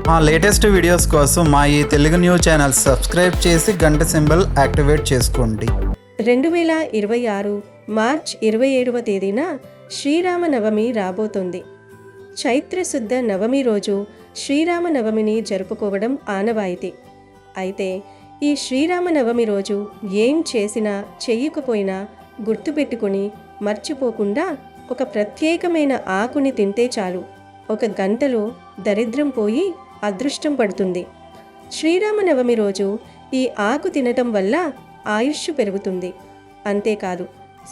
మా latest videos కోసం మా ఈ తెలుగు న్యూస్ ఛానల్ సబ్స్క్రైబ్ చేసి గంట సింబల్ యాక్టివేట్ చేసుకోండి. 2026 మార్చ్ 27వ తేదీన శ్రీరామనవమి రాబోతోంది. చైత్రశుద్ధ నవమి రోజు శ్రీరామనవమిని జరుపుకోవడం ఆనవాయితీ. అయితే ఈ శ్రీరామనవమి రోజు ఏం చేసినా చెయ్యకపోయినా గుర్తుపెట్టుకుని మర్చిపోకుండా ఒక ప్రత్యేకమైన ఆకుని తింటే చాలు, ఒక గంటలో దరిద్రం పోయి అదృష్టం పడుతుంది. శ్రీరామనవమి రోజు ఈ ఆకు తినటం వల్ల ఆయుష్ పెరుగుతుంది. అంతేకాదు,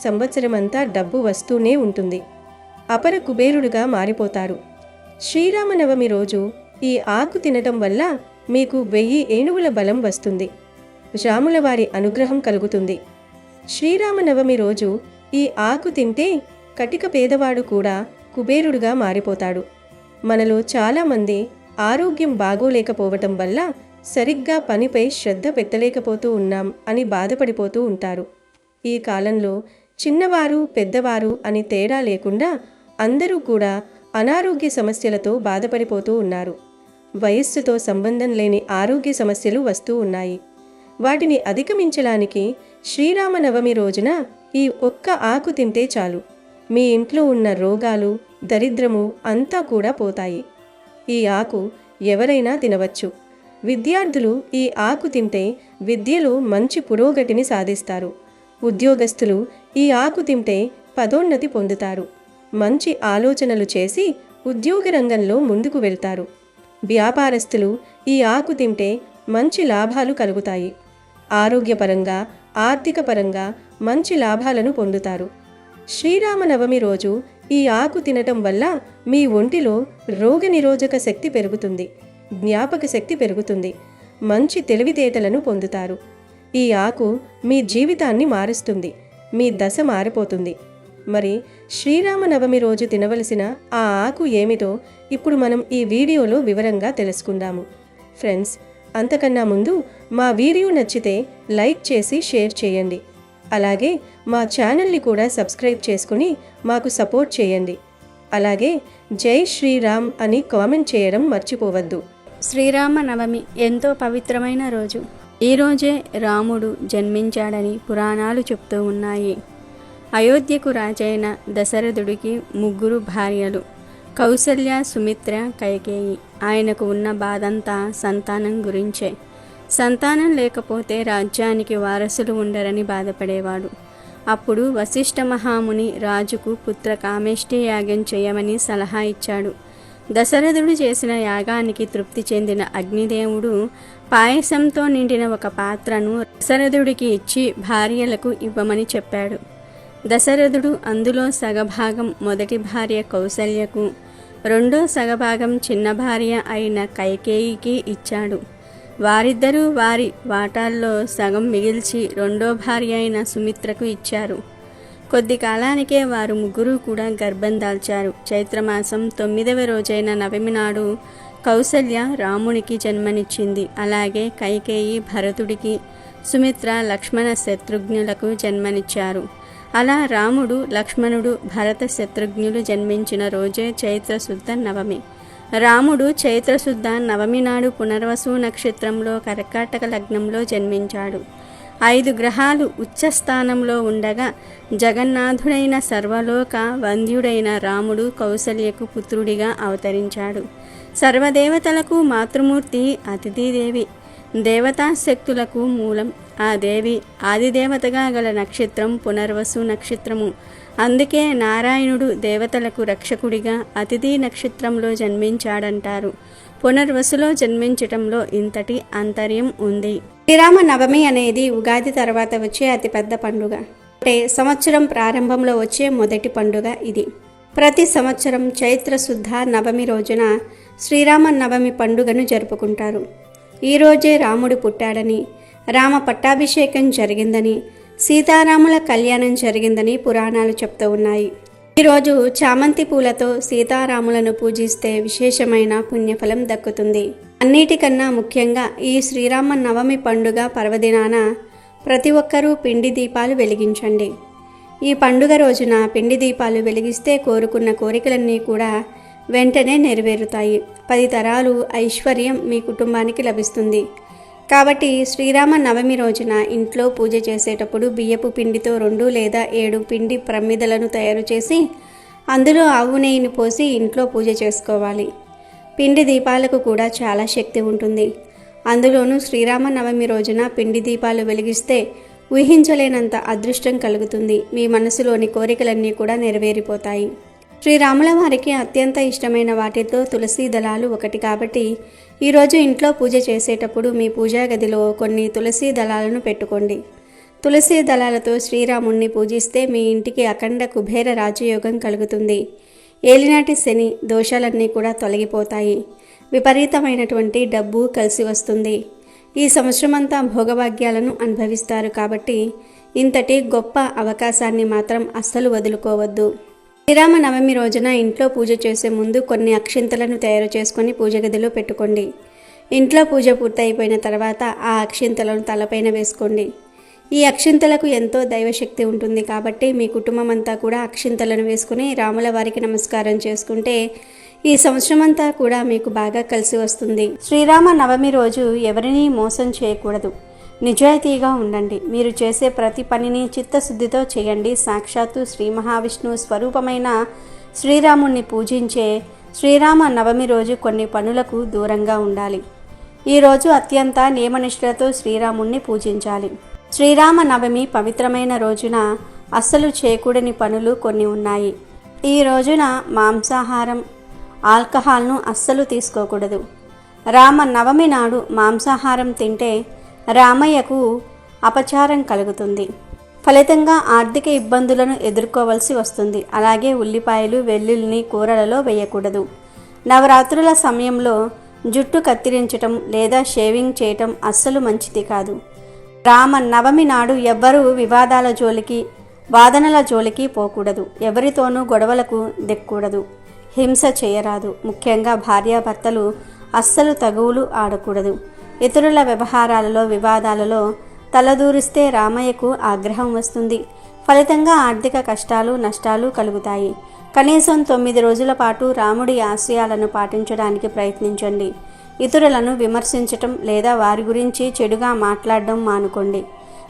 సంవత్సరమంతా డబ్బు వస్తూనే ఉంటుంది. అపర కుబేరుడుగా మారిపోతారు. శ్రీరామనవమి రోజు ఈ ఆకు తినటం వల్ల మీకు 1000 ఏనుగుల బలం వస్తుంది. రాముల వారి అనుగ్రహం కలుగుతుంది. శ్రీరామనవమి రోజు ఈ ఆకు తింటే కటిక పేదవాడు కూడా కుబేరుడుగా మారిపోతాడు. మనలో చాలామంది ఆరోగ్యం బాగోలేకపోవటం వల్ల సరిగ్గా పనిపై శ్రద్ధ పెట్టలేకపోతూ ఉన్నాం అని బాధపడిపోతూ ఉంటారు. ఈ కాలంలో చిన్నవారు పెద్దవారు అని తేడా లేకుండా అందరూ కూడా అనారోగ్య సమస్యలతో బాధపడిపోతూ ఉన్నారు. వయస్సుతో సంబంధం లేని ఆరోగ్య సమస్యలు వస్తూ ఉన్నాయి. వాటిని అధిగమించడానికి శ్రీరామనవమి రోజున ఈ ఒక్క ఆకు తింటే చాలు, మీ ఇంట్లో ఉన్న రోగాలు దరిద్రము అంతా కూడా పోతాయి. ఈ ఆకు ఎవరైనా తినవచ్చు. విద్యార్థులు ఈ ఆకు తింటే విద్యలో మంచి పురోగతిని సాధిస్తారు. ఉద్యోగస్తులు ఈ ఆకు తింటే పదోన్నతి పొందుతారు. మంచి ఆలోచనలు చేసి ఉద్యోగ రంగంలో ముందుకు వెళ్తారు. వ్యాపారస్తులు ఈ ఆకు తింటే మంచి లాభాలు కలుగుతాయి. ఆరోగ్యపరంగా ఆర్థిక పరంగా మంచి లాభాలను పొందుతారు. శ్రీరామనవమి రోజు ఈ ఆకు తినటం వల్ల మీ ఒంటిలో రోగనిరోధక శక్తి పెరుగుతుంది, జ్ఞాపక శక్తి పెరుగుతుంది, మంచి తెలివితేటలను పొందుతారు. ఈ ఆకు మీ జీవితాన్ని మారుస్తుంది, మీ దశ మారిపోతుంది. మరి శ్రీరామనవమి రోజు తినవలసిన ఆ ఆకు ఏమిటో ఇప్పుడు మనం ఈ వీడియోలో వివరంగా తెలుసుకుందాము. ఫ్రెండ్స్, అంతకన్నా ముందు మా వీడియో నచ్చితే లైక్ చేసి షేర్ చేయండి. అలాగే మా ఛానల్ని కూడా సబ్స్క్రైబ్ చేసుకుని మాకు సపోర్ట్ చేయండి. అలాగే జై శ్రీరామ్ అని కామెంట్ చేయడం మర్చిపోవద్దు. శ్రీరామనవమి ఎంతో పవిత్రమైన రోజు. ఈరోజే రాముడు జన్మించాడని పురాణాలు చెప్తూ ఉన్నాయి. అయోధ్యకు రాజైన దశరథుడికి 3 భార్యలు, కౌసల్య, సుమిత్ర, కైకేయి. ఆయనకు ఉన్న బాధంతా సంతానం గురించే. సంతానం లేకపోతే రాజ్యానికి వారసులు ఉండరని బాధపడేవాడు. అప్పుడు వశిష్ఠ మహాముని రాజుకు పుత్ర కామేష్టి యాగం చేయమని సలహా ఇచ్చాడు. దశరథుడు చేసిన యాగానికి తృప్తి చెందిన అగ్నిదేవుడు పాయసంతో నిండిన ఒక పాత్రను దశరథుడికి ఇచ్చి భార్యలకు ఇవ్వమని చెప్పాడు. దశరథుడు అందులో సగభాగం మొదటి భార్య కౌసల్యకు, రెండో సగభాగం చిన్న భార్య అయిన కైకేయికి ఇచ్చాడు. వారిద్దరూ వారి వాటాల్లో సగం మిగిల్చి రెండో భార్య అయిన సుమిత్రకు ఇచ్చారు. కొద్ది కాలానికే వారు 3 కూడా గర్భం దాల్చారు. చైత్రమాసం 9వ రోజైన నవమి నాడు కౌసల్య రామునికి జన్మనిచ్చింది. అలాగే కైకేయి భరతుడికి, సుమిత్ర లక్ష్మణ శత్రుఘ్నులకు జన్మనిచ్చారు. అలా రాముడు, లక్ష్మణుడు, భరత శత్రుఘ్నులు జన్మించిన రోజే చైత్రశుద్ధ నవమి. రాముడు చైత్రశుద్ధ నవమి నాడు పునర్వసు నక్షత్రంలో కర్కాటక లగ్నంలో జన్మించాడు. 5 గ్రహాలు ఉచ్చస్థానంలో ఉండగా జగన్నాథుడైన సర్వలోక వంద్యుడైన రాముడు కౌసల్యకు పుత్రుడిగా అవతరించాడు. సర్వదేవతలకు మాతృమూర్తి అతిథిదేవి, దేవతాశక్తులకు మూలం. ఆ దేవి ఆదిదేవతగా గల నక్షత్రం పునర్వసు నక్షత్రము. అందుకే నారాయణుడు దేవతలకు రక్షకుడిగా అతిథి నక్షత్రంలో జన్మించాడంటారు. పునర్వసులో జన్మించటంలో ఇంతటి ఆంతర్యం ఉంది. శ్రీరామనవమి అనేది ఉగాది తర్వాత వచ్చే అతిపెద్ద పండుగ. అంటే సంవత్సరం ప్రారంభంలో వచ్చే మొదటి పండుగ ఇది. ప్రతి సంవత్సరం చైత్రశుద్ధ నవమి రోజున శ్రీరామనవమి పండుగను జరుపుకుంటారు. ఈరోజే రాముడు పుట్టాడని, రామ పట్టాభిషేకం జరిగిందని, సీతారాముల కళ్యాణం జరిగిందని పురాణాలు చెప్తూ ఉన్నాయి. ఈరోజు చామంతి పూలతో సీతారాములను పూజిస్తే విశేషమైన పుణ్యఫలం దక్కుతుంది. అన్నిటికన్నా ముఖ్యంగా ఈ శ్రీరామనవమి పండుగ పర్వదినాన ప్రతి ఒక్కరూ పిండి దీపాలు వెలిగించండి. ఈ పండుగ రోజున పిండి దీపాలు వెలిగిస్తే కోరుకున్న కోరికలన్నీ కూడా వెంటనే నెరవేరుతాయి. 10 తరాలు ఐశ్వర్యం మీ కుటుంబానికి లభిస్తుంది. కాబట్టి శ్రీరామ నవమి రోజున ఇంట్లో పూజ చేసేటప్పుడు బియ్యపు పిండితో 2 లేదా 7 పిండి ప్రమిదలను తయారు చేసి అందులో ఆవు నెయ్యిని పోసి ఇంట్లో పూజ చేసుకోవాలి. పిండి దీపాలకు కూడా చాలా శక్తి ఉంటుంది. అందులోనూ శ్రీరామ నవమి రోజున పిండి దీపాలు వెలిగిస్తే ఊహించలేనంత అదృష్టం కలుగుతుంది. మీ మనసులోని కోరికలన్నీ కూడా నెరవేరిపోతాయి. శ్రీరాముల వారికి అత్యంత ఇష్టమైన వాటితో తులసి దళాలు ఒకటి కాబట్టి ఈరోజు ఇంట్లో పూజ చేసేటప్పుడు మీ పూజా గదిలో కొన్ని తులసి దళాలను పెట్టుకోండి. తులసి దళాలతో శ్రీరాముణ్ణి పూజిస్తే మీ ఇంటికి అఖండ కుబేర రాజయోగం కలుగుతుంది. ఏలినాటి శని దోషాలన్నీ కూడా తొలగిపోతాయి. విపరీతమైనటువంటి డబ్బు కలిసి వస్తుంది. ఈ సంవత్సరమంతా భోగభాగ్యాలను అనుభవిస్తారు కాబట్టి ఇంతటి గొప్ప అవకాశాన్ని మాత్రం అస్సలు వదులుకోవద్దు. శ్రీరామ నవమి రోజున ఇంట్లో పూజ చేసే ముందు కొన్ని అక్షింతలను తయారు చేసుకొని పూజ గదిలో పెట్టుకోండి. ఇంట్లో పూజ పూర్తయిపోయిన తర్వాత ఆ అక్షింతలను తలపైన వేసుకోండి. ఈ అక్షింతలకు ఎంతో దైవశక్తి ఉంటుంది కాబట్టి మీ కుటుంబం అంతా కూడా అక్షింతలను వేసుకుని రాముల వారికి నమస్కారం చేసుకుంటే ఈ సంవత్సరమంతా కూడా మీకు బాగా కలిసి వస్తుంది. శ్రీరామ నవమి రోజు ఎవరినీ మోసం చేయకూడదు. నిజాయితీగా ఉండండి. మీరు చేసే ప్రతి పనిని చిత్తశుద్ధితో చేయండి. సాక్షాత్తు శ్రీ మహావిష్ణువు స్వరూపమైన శ్రీరాముణ్ణి పూజించే శ్రీరామ నవమి రోజు కొన్ని పనులకు దూరంగా ఉండాలి. ఈరోజు అత్యంత నియమనిష్టలతో శ్రీరాముణ్ణి పూజించాలి. శ్రీరామ నవమి పవిత్రమైన రోజున అస్సలు చేయకూడని పనులు కొన్ని ఉన్నాయి. ఈ రోజున మాంసాహారం, ఆల్కహాల్ను అస్సలు తీసుకోకూడదు. రామ నవమి నాడు మాంసాహారం తింటే రామయ్యకు అపచారం కలుగుతుంది. ఫలితంగా ఆర్థిక ఇబ్బందులను ఎదుర్కోవలసి వస్తుంది. అలాగే ఉల్లిపాయలు, వెల్లుల్లిని కూరలలో వేయకూడదు. నవరాత్రుల సమయంలో జుట్టు కత్తిరించటం లేదా షేవింగ్ చేయటం అస్సలు మంచిది కాదు. రామ నవమి నాడు ఎవ్వరూ వివాదాల జోలికి, వాదనల జోలికి పోకూడదు. ఎవరితోనూ గొడవలకు దిక్కకూడదు. హింస చేయరాదు. ముఖ్యంగా భార్యాభర్తలు అస్సలు తగువులు ఆడకూడదు. ఇతరుల వ్యవహారాలలో, వివాదాలలో తలదూరిస్తే రామయ్యకు ఆగ్రహం వస్తుంది. ఫలితంగా ఆర్థిక కష్టాలు, నష్టాలు కలుగుతాయి. కనీసం 9 రోజుల పాటు రాముడి ఆశయాలను పాటించడానికి ప్రయత్నించండి. ఇతరులను విమర్శించటం లేదా వారి గురించి చెడుగా మాట్లాడడం మానుకోండి.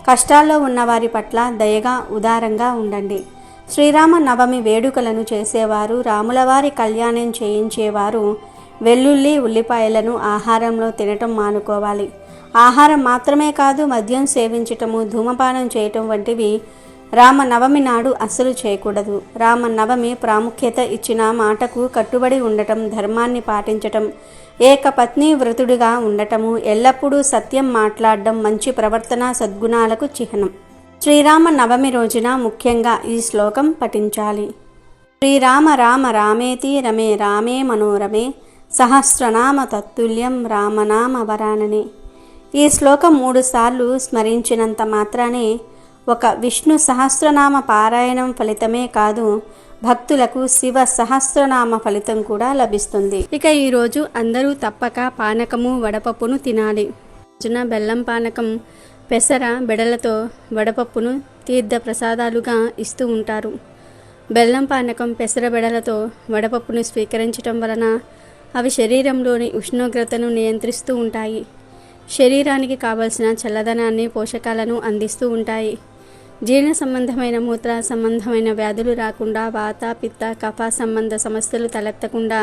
కష్టాల్లో ఉన్నవారి పట్ల దయగా, ఉదారంగా ఉండండి. శ్రీరామ నవమి వేడుకలను చేసేవారు, రాములవారి కళ్యాణం చేయించేవారు వెల్లుల్లి, ఉల్లిపాయలను ఆహారంలో తినటం మానుకోవాలి. ఆహారం మాత్రమే కాదు, మద్యం సేవించటము, ధూమపానం చేయటం వంటివి రామ నవమి నాడు అస్సలు చేయకూడదు. రామ నవమి ప్రాముఖ్యత ఇచ్చిన మాటకు కట్టుబడి ఉండటం, ధర్మాన్ని పాటించటం, ఏకపత్ని వ్రతుడిగా ఉండటము, ఎల్లప్పుడూ సత్యం మాట్లాడడం మంచి ప్రవర్తన, సద్గుణాలకు చిహ్నం. శ్రీరామ నవమి రోజున ముఖ్యంగా ఈ శ్లోకం పఠించాలి. శ్రీరామ రామ రామేతి రమే రామే మనోరమే సహస్రనామ తత్తుల్యం రామనామ వరాననే. ఈ శ్లోకం 3 సార్లు స్మరించినంత మాత్రానే ఒక విష్ణు సహస్రనామ పారాయణం ఫలితమే కాదు, భక్తులకు శివ సహస్రనామ ఫలితం కూడా లభిస్తుంది. ఇక ఈరోజు అందరూ తప్పక పానకము, వడపప్పును తినాలి. రోజున బెల్లం పానకం, పెసర బెడలతో వడపప్పును తీర్థ ప్రసాదాలుగా ఇస్తూ ఉంటారు. బెల్లం పానకం, పెసర బెడలతో వడపప్పును స్వీకరించటం వలన అవి శరీరంలోని ఉష్ణోగ్రతను నియంత్రిస్తూ ఉంటాయి. శరీరానికి కావలసిన చల్లదనాన్ని, పోషకాలను అందిస్తూ ఉంటాయి. జీర్ణ సంబంధమైన, మూత్ర సంబంధమైన వ్యాధులు రాకుండా, వాత, పిత్త, కఫ సంబంధ సమస్యలు తలెత్తకుండా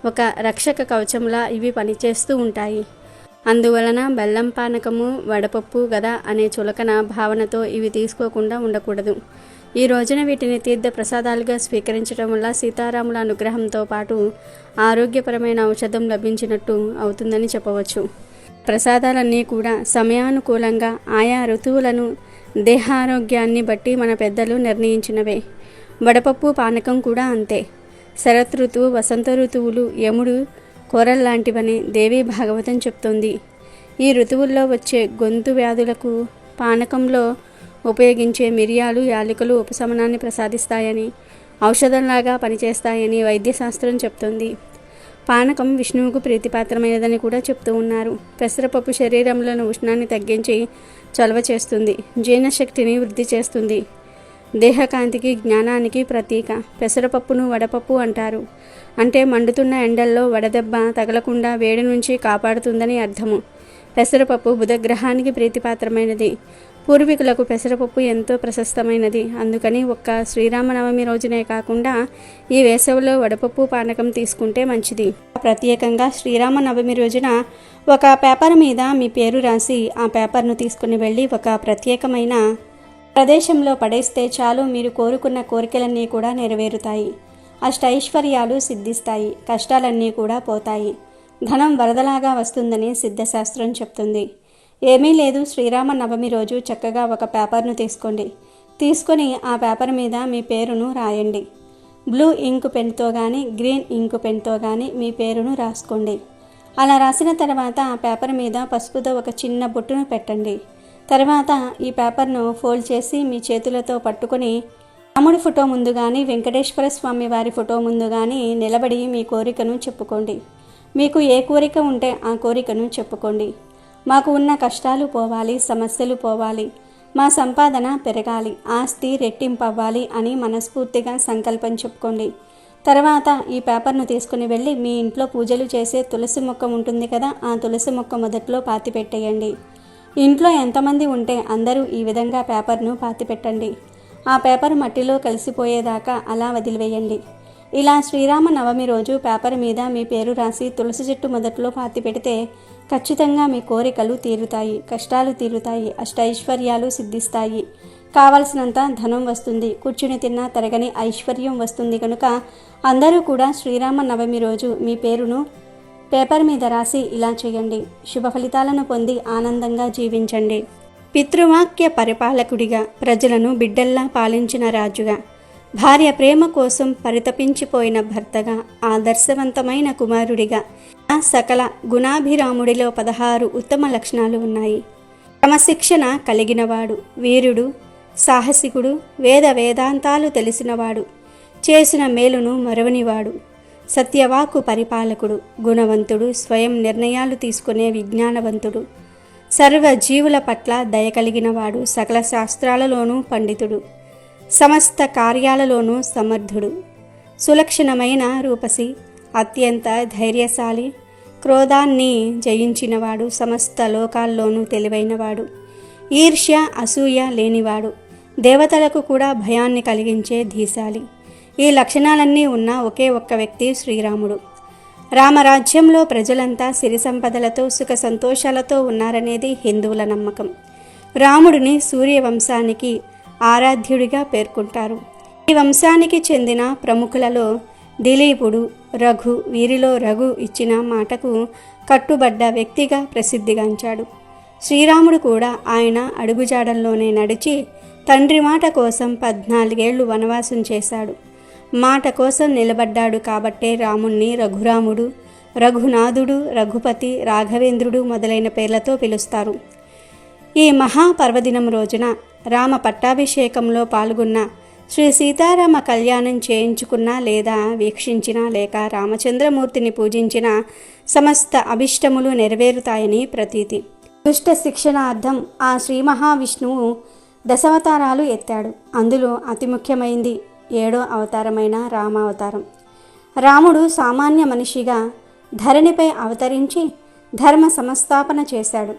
ఒక రక్షక కవచంలా ఇవి పనిచేస్తూ ఉంటాయి. అందువలన బెల్లం పానకము, వడపప్పు గద అనే చులకన భావనతో ఇవి తీసుకోకుండా ఉండకూడదు. ఈ రోజున వీటిని తీర్థ ప్రసాదాలుగా స్వీకరించడం వల్ల సీతారాముల అనుగ్రహంతో పాటు ఆరోగ్యపరమైన ఔషధం లభించినట్టు అవుతుందని చెప్పవచ్చు. ప్రసాదాలన్నీ కూడా సమయానుకూలంగా ఆయా ఋతువులను, దేహారోగ్యాన్ని బట్టి మన పెద్దలు నిర్ణయించినవే. వడపప్పు పానకం కూడా అంతే. శరత్ ఋతువు, వసంత ఋతువులు యముడు కోరల్లాంటివని దేవి భాగవతం చెప్తోంది. ఈ ఋతువుల్లో వచ్చే గొంతు వ్యాధులకు పానకంలో ఉపయోగించే మిరియాలు, యాలకులు ఉపశమనాన్ని ప్రసాదిస్తాయని, ఔషధంలాగా పనిచేస్తాయని వైద్యశాస్త్రం చెప్తోంది. పానకం విష్ణువుకు ప్రీతిపాత్రమైనదని కూడా చెప్తూ ఉన్నారు. పెసరపప్పు శరీరంలోని ఉష్ణాన్ని తగ్గించి చలవ చేస్తుంది, జీర్ణశక్తిని వృద్ధి చేస్తుంది. దేహకాంతికి, జ్ఞానానికి ప్రతీక. పెసరపప్పును వడపప్పు అంటారు. అంటే మండుతున్న ఎండల్లో వడదెబ్బ తగలకుండా వేడి నుంచి కాపాడుతుందని అర్థము. పెసరపప్పు బుధగ్రహానికి ప్రీతిపాత్రమైనది. పూర్వీకులకు పెసరపప్పు ఎంతో ప్రశస్తమైనది. అందుకని ఒక్క శ్రీరామనవమి రోజునే కాకుండా ఈ వేసవిలో వడపప్పు పానకం తీసుకుంటే మంచిది. ప్రత్యేకంగా శ్రీరామనవమి రోజున ఒక పేపర్ మీద మీ పేరు రాసి ఆ పేపర్ను తీసుకుని వెళ్ళి ఒక ప్రత్యేకమైన ప్రదేశంలో పడేస్తే చాలు, మీరు కోరుకున్న కోరికలన్నీ కూడా నెరవేరుతాయి. అష్టైశ్వర్యాలు సిద్ధిస్తాయి. కష్టాలన్నీ కూడా పోతాయి. ధనం వరదలాగా వస్తుందని సిద్ధశాస్త్రం చెప్తుంది. ఏమీ లేదు, శ్రీరామనవమి రోజు చక్కగా ఒక పేపర్ను తీసుకొని ఆ పేపర్ మీద మీ పేరును రాయండి. బ్లూ ఇంకు పెన్తో కానీ గ్రీన్ ఇంకు పెన్తో కానీ మీ పేరును రాసుకోండి. అలా రాసిన తర్వాత ఆ పేపర్ మీద పసుపుతో ఒక చిన్న బొట్టును పెట్టండి. తర్వాత ఈ పేపర్ను ఫోల్డ్ చేసి మీ చేతులతో పట్టుకొని రాముడి ఫోటో ముందు కానీ వెంకటేశ్వర స్వామి వారి ఫోటో ముందు కానీ నిలబడి మీ కోరికను చెప్పుకోండి. మీకు ఏ కోరిక ఉంటే ఆ కోరికను చెప్పుకోండి. మాకు ఉన్న కష్టాలు పోవాలి, సమస్యలు పోవాలి, మా సంపాదన పెరగాలి, ఆస్తి రెట్టింపవ్వాలి అని మనస్ఫూర్తిగా సంకల్పం చెప్పుకోండి. తర్వాత ఈ పేపర్ను తీసుకుని వెళ్ళి మీ ఇంట్లో పూజలు చేసే తులసి మొక్క ఉంటుంది కదా, ఆ తులసి మొక్క మొదట్లో పాతి పెట్టేయండి. ఇంట్లో ఎంతమంది ఉంటే అందరూ ఈ విధంగా పేపర్ను పాతి పెట్టండి. ఆ పేపర్ మట్టిలో కలిసిపోయేదాకా అలా వదిలివేయండి. ఇలా శ్రీరామనవమి రోజు పేపర్ మీద మీ పేరు రాసి తులసి చెట్టు మొదట్లో పాతి పెడితే ఖచ్చితంగా మీ కోరికలు తీరుతాయి, కష్టాలు తీరుతాయి, అష్టైశ్వర్యాలు సిద్ధిస్తాయి, కావలసినంత ధనం వస్తుంది, కూర్చుని తిన్నా తరగని ఐశ్వర్యం వస్తుంది. కనుక అందరూ కూడా శ్రీరామనవమి రోజు మీ పేరును పేపర్ మీద రాసి ఇలా చేయండి. శుభ ఫలితాలను పొంది ఆనందంగా జీవించండి. పితృవాక్య పరిపాలకుడిగా, ప్రజలను బిడ్డల్లా పాలించిన రాజుగా, భార్య ప్రేమ కోసం పరితపించిపోయిన భర్తగా, ఆదర్శవంతమైన కుమారుడిగా, ఆ సకల గుణాభిరాముడిలో 16 ఉత్తమ లక్షణాలు ఉన్నాయి. క్రమశిక్షణ కలిగినవాడు, వీరుడు, సాహసికుడు, వేదాంతాలు తెలిసినవాడు, చేసిన మేలును మరవనివాడు, సత్యవాకు పరిపాలకుడు, గుణవంతుడు, స్వయం నిర్ణయాలు తీసుకునే విజ్ఞానవంతుడు, సర్వ జీవుల పట్ల దయ కలిగినవాడు, సకల శాస్త్రాలలోనూ పండితుడు, సమస్త కార్యాలలోనూ సమర్థుడు, సులక్షణమైన రూపసి, అత్యంత ధైర్యశాలి, క్రోధాన్ని జయించినవాడు, సమస్త లోకాల్లోనూ తెలివైనవాడు, ఈర్ష్య అసూయ లేనివాడు, దేవతలకు కూడా భయాన్ని కలిగించే ధీశాలి. ఈ లక్షణాలన్నీ ఉన్న ఒకే ఒక్క వ్యక్తి శ్రీరాముడు. రామరాజ్యంలో ప్రజలంతా సిరి సంపదలతో సుఖ సంతోషాలతో ఉన్నారనేది హిందువుల నమ్మకం. రాముడిని సూర్యవంశానికి ఆరాధ్యుడిగా పేర్కొంటారు. ఈ వంశానికి చెందిన ప్రముఖులలో దిలీపుడు, రఘు, వీరిలో రఘు ఇచ్చిన మాటకు కట్టుబడ్డ వ్యక్తిగా ప్రసిద్ధిగాంచాడు. శ్రీరాముడు కూడా ఆయన అడుగుజాడల్లోనే నడిచి తండ్రి మాట కోసం 14 ఏళ్లు వనవాసం చేశాడు. మాట కోసం నిలబడ్డాడు కాబట్టే రాముణ్ణి రఘురాముడు, రఘునాథుడు, రఘుపతి, రాఘవేంద్రుడు మొదలైన పేర్లతో పిలుస్తారు. ఈ మహాపర్వదినం రోజున రామ పట్టాభిషేకంలో పాల్గొన్న, శ్రీ సీతారామ కళ్యాణం చేయించుకున్నా లేదా వీక్షించినా లేక రామచంద్రమూర్తిని పూజించిన సమస్త అభిష్టములు నెరవేరుతాయని ప్రతీతి. దుష్ట శిక్షణార్థం ఆ శ్రీ మహావిష్ణువు దశావతారాలు ఎత్తాడు. అందులో అతి ముఖ్యమైంది 7వ అవతారమైన రామావతారం. రాముడు సామాన్య మనిషిగా ధరణిపై అవతరించి ధర్మ సంస్థాపన చేశాడు.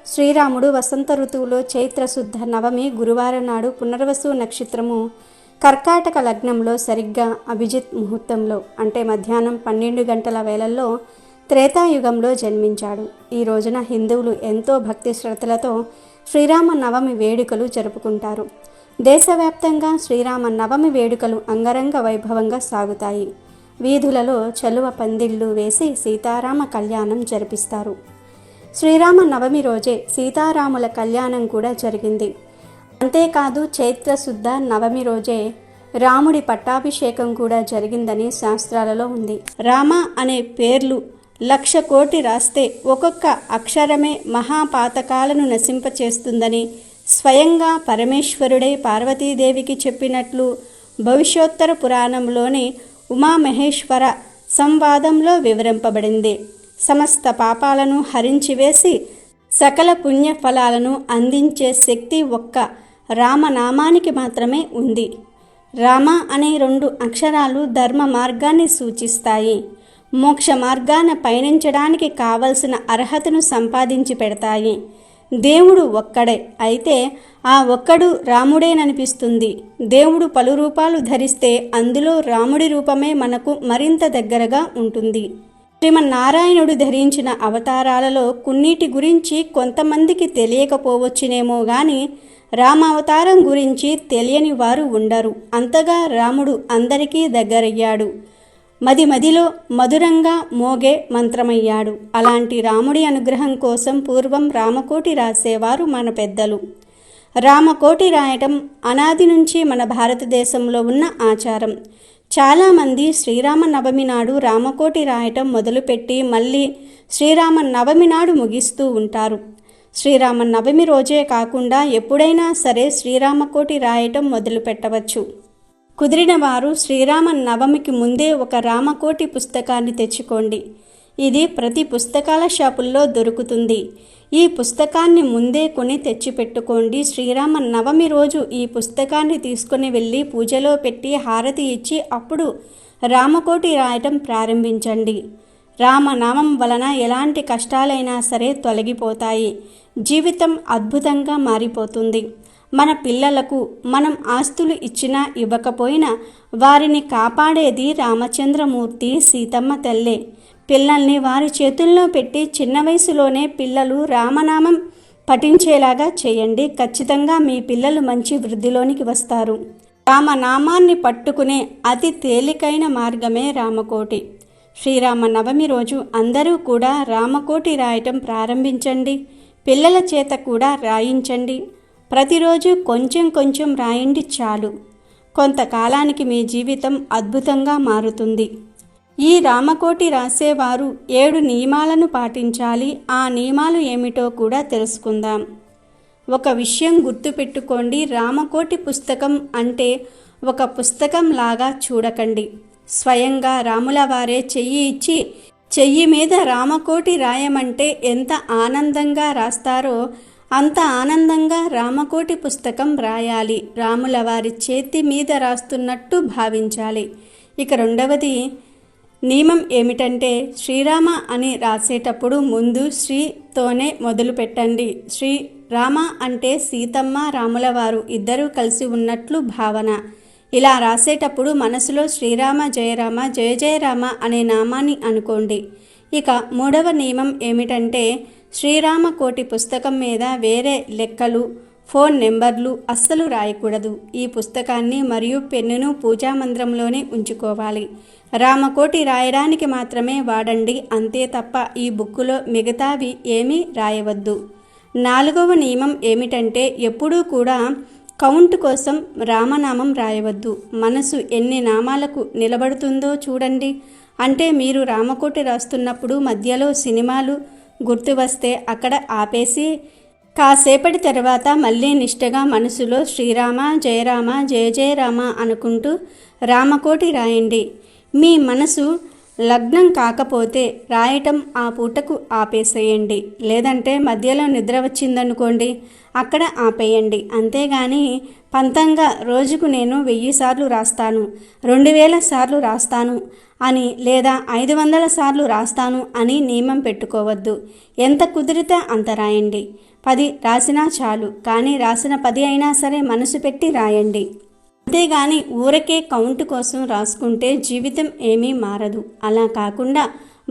శ్రీరాముడు వసంత ఋతువులో చైత్రశుద్ధ నవమి గురువారం నాడు పునర్వసు నక్షత్రము కర్కాటక లగ్నంలో సరిగ్గా అభిజిత్ ముహూర్తంలో అంటే మధ్యాహ్నం 12 గంటల వేళల్లో త్రేతాయుగంలో జన్మించాడు. ఈ రోజున హిందువులు ఎంతో భక్తి శ్రద్ధలతో శ్రీరామ నవమి వేడుకలు జరుపుకుంటారు. దేశవ్యాప్తంగా శ్రీరామ నవమి వేడుకలు అంగరంగ వైభవంగా సాగుతాయి. వీధులలో చలువ పందిళ్లు వేసి సీతారామ కళ్యాణం జరిపిస్తారు. శ్రీరామ నవమి రోజే సీతారాముల కళ్యాణం కూడా జరిగింది. అంతేకాదు చైత్రశుద్ధ నవమి రోజే రాముడి పట్టాభిషేకం కూడా జరిగిందని శాస్త్రాలలో ఉంది. రామ అనే పేర్లు 1,00,000 కోటి రాస్తే ఒక్కొక్క అక్షరమే మహాపాతకాలను నశింపచేస్తుందని స్వయంగా పరమేశ్వరుడే పార్వతీదేవికి చెప్పినట్లు భవిష్యోత్తర పురాణంలోని ఉమామహేశ్వర సంవాదంలో వివరింపబడింది. సమస్త పాపాలను హరించివేసి సకల పుణ్య ఫలాలను అందించే శక్తి ఒక్క రామనామానికి మాత్రమే ఉంది. రామ అనే 2 అక్షరాలు ధర్మ మార్గాన్ని సూచిస్తాయి. మోక్ష మార్గాన పయనించడానికి కావలసిన అర్హతను సంపాదించి పెడతాయి. దేవుడు ఒక్కడే, అయితే ఆ ఒక్కడు రాముడేననిపిస్తుంది. దేవుడు పలు రూపాలు ధరిస్తే అందులో రాముడి రూపమే మనకు మరింత దగ్గరగా ఉంటుంది. శ్రీమన్నారాయణుడు ధరించిన అవతారాలలో కొన్నిటి గురించి కొంతమందికి తెలియకపోవచ్చునేమో గాని రామావతారం గురించి తెలియని వారు ఉండరు. అంతగా రాముడు అందరికీ దగ్గరయ్యాడు. మదిలో మధురంగా మోగే మంత్రమయ్యాడు. అలాంటి రాముడి అనుగ్రహం కోసం పూర్వం రామకోటి రాసేవారు మన పెద్దలు. రామకోటి రాయటం అనాది నుంచి మన భారతదేశంలో ఉన్న ఆచారం. చాలామంది శ్రీరామనవమి నాడు రామకోటి రాయటం మొదలుపెట్టి మళ్ళీ శ్రీరామనవమి నాడు ముగిస్తూ ఉంటారు. శ్రీరామనవమి రోజే కాకుండా ఎప్పుడైనా సరే శ్రీరామకోటి రాయటం మొదలు పెట్టవచ్చు. కుదిరిన వారు శ్రీరామనవమికి ముందే ఒక రామకోటి పుస్తకాన్ని తెచ్చుకోండి. ఇది ప్రతి పుస్తకాల షాపుల్లో దొరుకుతుంది. ఈ పుస్తకాన్ని ముందే కొని తెచ్చిపెట్టుకోండి. శ్రీరామనవమి రోజు ఈ పుస్తకాన్ని తీసుకుని వెళ్ళి పూజలో పెట్టి హారతి ఇచ్చి అప్పుడు రామకోటి రాయటం ప్రారంభించండి. రామనామం వలన ఎలాంటి కష్టాలైనా సరే తొలగిపోతాయి. జీవితం అద్భుతంగా మారిపోతుంది. మన పిల్లలకు మనం ఆస్తులు ఇచ్చినా ఇవ్వకపోయినా వారిని కాపాడేది రామచంద్రమూర్తి, సీతమ్మ తల్లే. పిల్లల్ని వారి చేతుల్లో పెట్టి చిన్న వయసులోనే పిల్లలు రామనామం పఠించేలాగా చేయండి. ఖచ్చితంగా మీ పిల్లలు మంచి వృద్ధిలోనికి వస్తారు. రామనామాన్ని పట్టుకునే అతి తేలికైన మార్గమే రామకోటి. శ్రీరామనవమి రోజు అందరూ కూడా రామకోటి రాయటం ప్రారంభించండి. పిల్లల చేత కూడా రాయించండి. ప్రతిరోజు కొంచెం కొంచెం రాయండి చాలు. కొంతకాలానికి మీ జీవితం అద్భుతంగా మారుతుంది. ఈ రామకోటి రాసేవారు 7 నియమాలను పాటించాలి. ఆ నియమాలు ఏమిటో కూడా తెలుసుకుందాం. ఒక విషయం గుర్తుపెట్టుకోండి, రామకోటి పుస్తకం అంటే ఒక పుస్తకం లాగా చూడకండి. స్వయంగా రాముల వారే చెయ్యి ఇచ్చి చెయ్యి మీద రామకోటి రాయమంటే ఎంత ఆనందంగా రాస్తారో అంత ఆనందంగా రామకోటి పుస్తకం రాయాలి. రాముల వారి చేతి మీద రాస్తున్నట్టు భావించాలి. ఇక రెండవది నియమం ఏమిటంటే శ్రీరామ అని రాసేటప్పుడు ముందు శ్రీతోనే మొదలు పెట్టండి. శ్రీరామ అంటే సీతమ్మ, రాముల వారు ఇద్దరూ కలిసి ఉన్నట్లు భావన. ఇలా రాసేటప్పుడు మనసులో శ్రీరామ జయరామ జయ జయరామ అనే నామాన్ని అనుకోండి. ఇక మూడవ నియమం ఏమిటంటే శ్రీరామకోటి పుస్తకం మీద వేరే లెక్కలు, ఫోన్ నెంబర్లు అస్సలు రాయకూడదు. ఈ పుస్తకాన్ని మరియు పెన్నును పూజామందిరంలోనే ఉంచుకోవాలి. రామకోటి రాయడానికి మాత్రమే వాడండి, అంతే తప్ప ఈ బుక్కులో మిగతావి ఏమీ రాయవద్దు. 4వ నియమం ఏమిటంటే ఎప్పుడూ కూడా కౌంట్ కోసం రామనామం రాయవద్దు. మనసు ఎన్ని నామాలకు నిలబడుతుందో చూడండి. అంటే మీరు రామకోటి రాస్తున్నప్పుడు మధ్యలో సినిమాలు గుర్తు వస్తే అక్కడ ఆపేసి కాసేపటి తర్వాత మళ్ళీ నిష్టగా మనసులో శ్రీరామ జయరామ జయ జయరామ అనుకుంటూ రామకోటి రాయండి. మీ మనసు లగ్నం కాకపోతే రాయటం ఆ పూటకు ఆపేసేయండి. లేదంటే మధ్యలో నిద్ర వచ్చిందనుకోండి, అక్కడ ఆపేయండి. అంతేగాని పంతంగా రోజుకు నేను 1000 సార్లు రాస్తాను, 2000 సార్లు రాస్తాను అని లేదా 500 సార్లు రాస్తాను అని నియమం పెట్టుకోవద్దు. ఎంత కుదిరితే అంత రాయండి. 10 రాసినా చాలు, కానీ రాసిన 10 అయినా సరే మనసు పెట్టి రాయండి. అంతేగాని ఊరకే కౌంట్ కోసం రాసుకుంటే జీవితం ఏమీ మారదు. అలా కాకుండా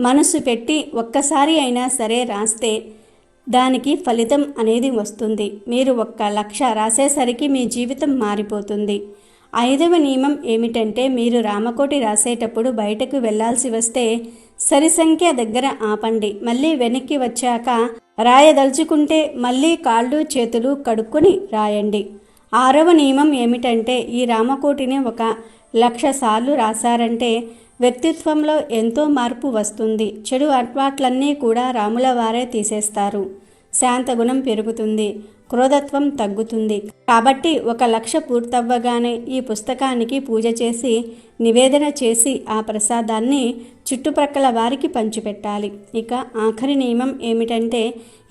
మనసు పెట్టి ఒక్కసారి అయినా సరే రాస్తే దానికి ఫలితం అనేది వస్తుంది. మీరు 1,00,000 రాసేసరికి మీ జీవితం మారిపోతుంది. 5వ నియమం ఏమిటంటే మీరు రామకోటి రాసేటప్పుడు బయటకు వెళ్లాల్సి వస్తే సరి సంఖ్య దగ్గర ఆపండి. మళ్ళీ వెనక్కి వచ్చాక రాయదలుచుకుంటే మళ్ళీ కాళ్ళు చేతులు కడుక్కొని రాయండి. 6వ నియమం ఏమిటంటే ఈ రామకోటిని 1,00,000 సార్లు రాశారంటే వ్యక్తిత్వంలో ఎంతో మార్పు వస్తుంది. చెడు అలవాట్లన్నీ కూడా రాముల వారే తీసేస్తారు. శాంతగుణం పెరుగుతుంది. క్రోధత్వం తగ్గుతుంది. కాబట్టి 1 లక్ష పూర్తవ్వగానే ఈ పుస్తకానికి పూజ చేసి నివేదన చేసి ఆ ప్రసాదాన్ని చుట్టుప్రక్కల వారికి పంచిపెట్టాలి. ఇక ఆఖరి నియమం ఏమిటంటే,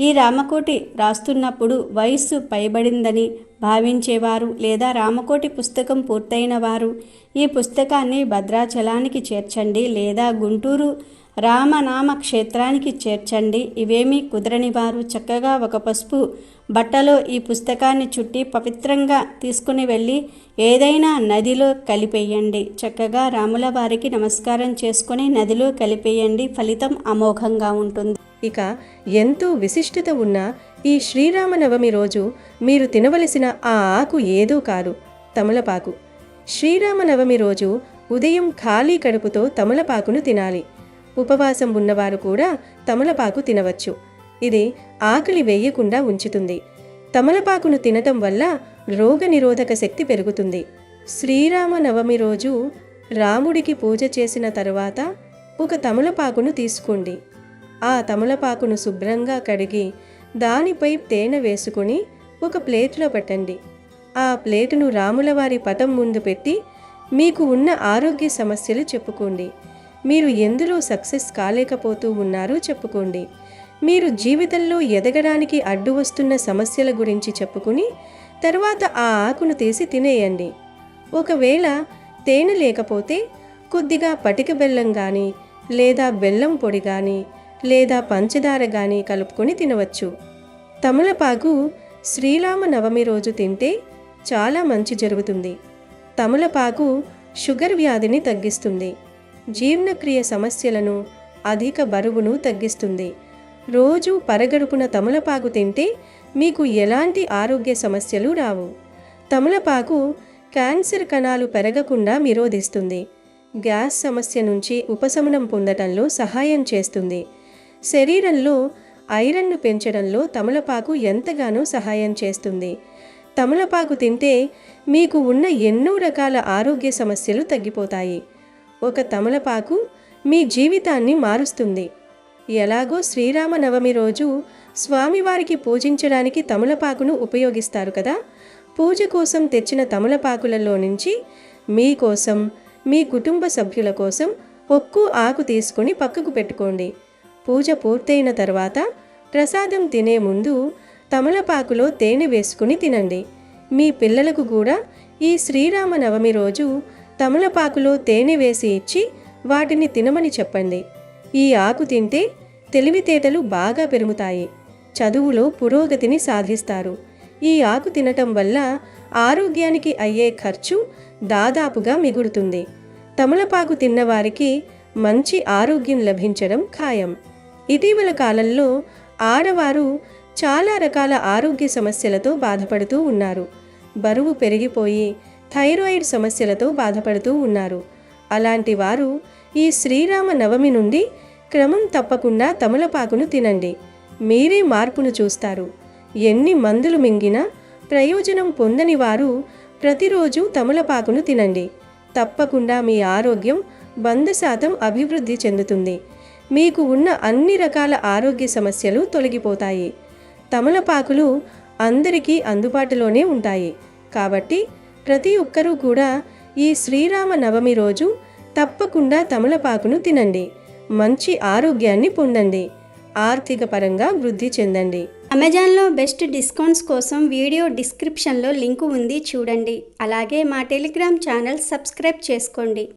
ఈ రామకోటి రాస్తున్నప్పుడు వయస్సు పైబడిందని భావించేవారు లేదా రామకోటి పుస్తకం పూర్తయిన వారు ఈ పుస్తకాన్ని భద్రాచలానికి చేర్చండి లేదా గుంటూరు రామనామ క్షేత్రానికి చేర్చండి. ఇవేమీ కుదరని వారు చక్కగా ఒక పసుపు బట్టలో ఈ పుస్తకాన్ని చుట్టి పవిత్రంగా తీసుకుని వెళ్ళి ఏదైనా నదిలో కలిపేయండి. చక్కగా రాముల వారికి నమస్కారం చేసుకుని నదిలో కలిపేయండి. ఫలితం అమోఘంగా ఉంటుంది. ఇక ఎంతో విశిష్టత ఉన్న ఈ శ్రీరామనవమి రోజు మీరు తినవలసిన ఆ ఆకు ఏదో కాదు, తమలపాకు. శ్రీరామనవమి రోజు ఉదయం ఖాళీ కడుపుతో తమలపాకును తినాలి. ఉపవాసం ఉన్నవారు కూడా తమలపాకు తినవచ్చు. ఇది ఆకలి వేయకుండా ఉంచుతుంది. తమలపాకును తినటం వల్ల రోగనిరోధక శక్తి పెరుగుతుంది. శ్రీరామనవమి రోజు రాముడికి పూజ చేసిన తరువాత ఒక తమలపాకును తీసుకోండి. ఆ తమలపాకును శుభ్రంగా కడిగి దానిపై తేనె వేసుకొని ఒక ప్లేట్లో పెట్టండి. ఆ ప్లేటును రాములవారి పటం ముందు పెట్టి మీకు ఉన్న ఆరోగ్య సమస్యలు చెప్పుకోండి. మీరు ఎందులో సక్సెస్ కాలేకపోతూ ఉన్నారో చెప్పుకోండి. మీరు జీవితంలో ఎదగడానికి అడ్డు వస్తున్న సమస్యల గురించి చెప్పుకుని తర్వాత ఆ ఆకును తీసి తినేయండి. ఒకవేళ తేనె లేకపోతే కొద్దిగా పటిక బెల్లం కానీ లేదా బెల్లం పొడి కానీ లేదా పంచదార కానీ కలుపుకొని తినవచ్చు. తమలపాకు శ్రీరామనవమి రోజు తింటే చాలా మంచి జరుగుతుంది. తమలపాకు షుగర్ వ్యాధిని తగ్గిస్తుంది. జీర్ణక్రియ సమస్యలను, అధిక బరువును తగ్గిస్తుంది. రోజు పరగడుపున తమలపాకు తింటే మీకు ఎలాంటి ఆరోగ్య సమస్యలు రావు. తమలపాకు క్యాన్సర్ కణాలు పెరగకుండా నిరోధిస్తుంది. గ్యాస్ సమస్య నుంచి ఉపశమనం పొందటంలో సహాయం చేస్తుంది. శరీరంలో ఐరన్ను పెంచడంలో తమలపాకు ఎంతగానో సహాయం చేస్తుంది. తమలపాకు తింటే మీకు ఉన్న ఎన్నో రకాల ఆరోగ్య సమస్యలు తగ్గిపోతాయి. ఒక తమలపాకు మీ జీవితాన్ని మారుస్తుంది. ఎలాగో శ్రీరామనవమి రోజు స్వామివారికి పూజించడానికి తమలపాకును ఉపయోగిస్తారు కదా. పూజ కోసం తెచ్చిన తమలపాకులలో నుంచి మీకోసం, మీ కుటుంబ సభ్యుల కోసం ఒక్కో ఆకు తీసుకొని పక్కకు పెట్టుకోండి. పూజ పూర్తయిన తర్వాత ప్రసాదం తినే ముందు తమలపాకులో తేనె వేసుకుని తినండి. మీ పిల్లలకు కూడా ఈ శ్రీరామనవమి రోజు తమలపాకులో తేనె వేసి ఇచ్చి వాటిని తినమని చెప్పండి. ఈ ఆకు తింటే తెలివితేటలు బాగా పెరుగుతాయి. చదువులో పురోగతిని సాధిస్తారు. ఈ ఆకు తినటం వల్ల ఆరోగ్యానికి అయ్యే ఖర్చు దాదాపుగా మిగులుతుంది. తమలపాకు తిన్నవారికి మంచి ఆరోగ్యం లభించడం ఖాయం. ఇటీవల కాలంలో ఆడవారు చాలా రకాల ఆరోగ్య సమస్యలతో బాధపడుతూ ఉన్నారు. బరువు పెరిగిపోయి థైరాయిడ్ సమస్యలతో బాధపడుతూ ఉన్నారు. అలాంటి వారు ఈ శ్రీరామనవమి నుండి క్రమం తప్పకుండా తమలపాకును తినండి. మీరే మార్పును చూస్తారు. ఎన్ని మందులు మింగినా ప్రయోజనం పొందని వారు ప్రతిరోజు తమలపాకును తినండి. తప్పకుండా మీ ఆరోగ్యం 100% అభివృద్ధి చెందుతుంది. మీకు ఉన్న అన్ని రకాల ఆరోగ్య సమస్యలు తొలగిపోతాయి. తమలపాకులు అందరికీ అందుబాటులోనే ఉంటాయి. కాబట్టి ప్రతి ఒక్కరూ కూడా ఈ శ్రీరామనవమి రోజు తప్పకుండా తమలపాకును తినండి. మంచి ఆరోగ్యాన్ని పొందండి. ఆర్థిక పరంగా వృద్ధి చెందండి. అమెజాన్లో బెస్ట్ డిస్కౌంట్స్ కోసం వీడియో డిస్క్రిప్షన్లో లింకు ఉంది, చూడండి. అలాగే మా టెలిగ్రామ్ ఛానల్ సబ్స్క్రైబ్ చేసుకోండి.